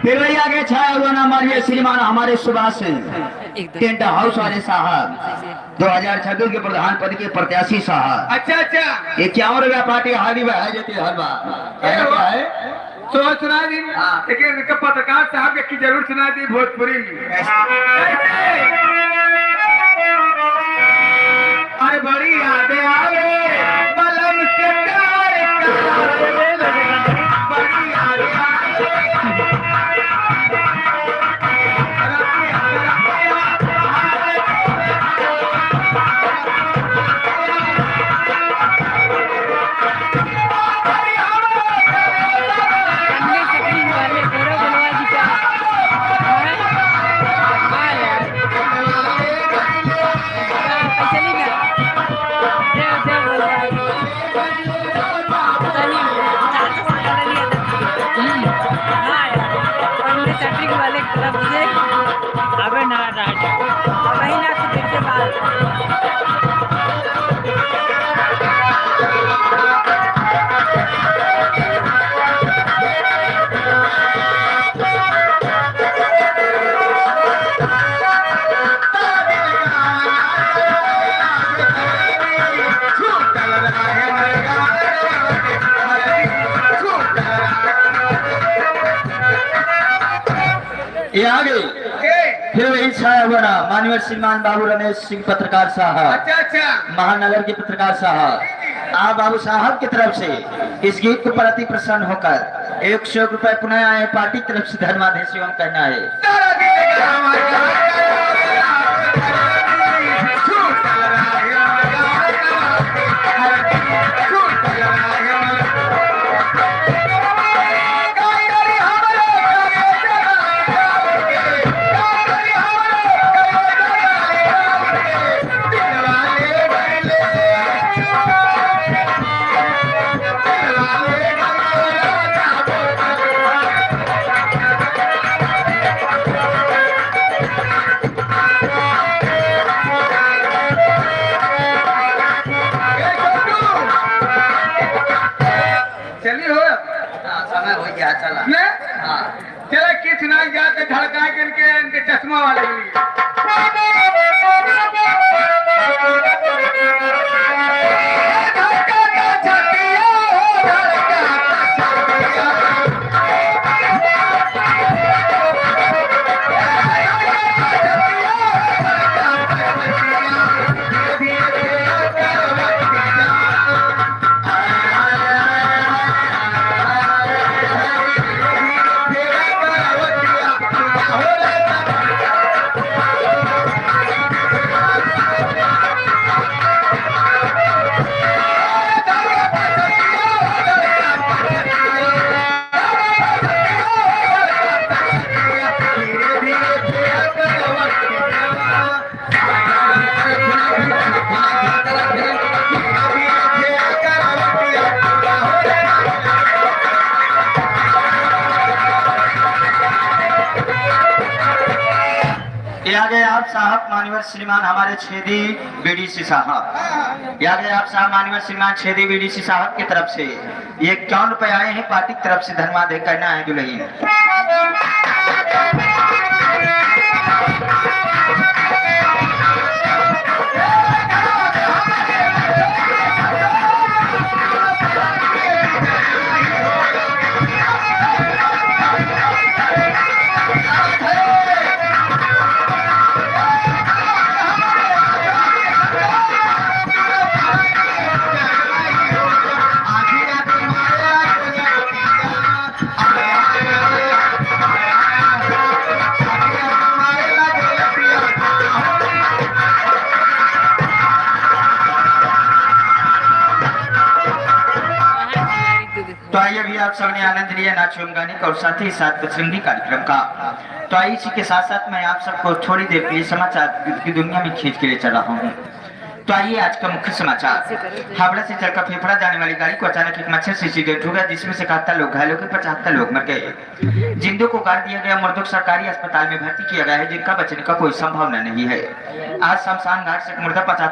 फिर वही आगे छाया हुआ नाम मारिए श्रीमान हमारे सुभाष टेंट हाउस वाले साहब 2026 के प्रधान पद के प्रत्याशी साहब। अच्छा अच्छा, ये 51 पार्टी हाली में है जाती हर बार क्या है तो सुना दी। लेकिन इनका पत्रकार साहब की जरूर सुना दी भोजपुरी में। अरे बड़ी यादें आवे बलम से प्यार का, बड़ी यादें अबे ना वही ना तो देखते बाद ये आ गई। फिर वही छाया हुआ नाम माननीय श्रीमान बाबू रमेश सिंह पत्रकार साहब। अच्छा अच्छा, महानगर के पत्रकार साहब आप बाबू साहब की तरफ से इस गीत को प्रति प्रसन्न होकर 100 रुपए पुनः आए पार्टी की तरफ से धर्मादेश एवं करना है। चलिए हो समय हो गया चला। चला के सुना जाते धड़का के इनके चश्मा वाले के लिए। ये आ गए आप साहब माननीय श्रीमान हमारे छेदी बीडीसी साहब। ये आ गए आप साहब माननीय श्रीमान छेदी बीडीसी साहब की तरफ से ये 51 रुपए आए हैं पार्टी की तरफ से धर्मादय करना है दुल्ही। तो आइए अभी आप सबने आनंद लिया नाच एवं गाने का और साथ ही साथ बजरंगी कार्यक्रम का। तो आइए इसी के साथ साथ मैं आप सबको थोड़ी देर के लिए समाचार की दुनिया में खींच के ले चला हूँ। तो आइए आज का मुख्य समाचार। हावड़ा से चलकर फेफड़ा जाने वाली गाड़ी को अचानक एक मच्छर से एक्सीडेंट हो गया जिसमें से 71 लोग घायल हो गए, 75 लोग मर गए। जिंदों को गाड़ दिया गया, मर्दों को सरकारी अस्पताल में भर्ती किया गया है जिनका बचने का कोई संभावना नहीं है। आज शमशान घाट से मुर्दा 50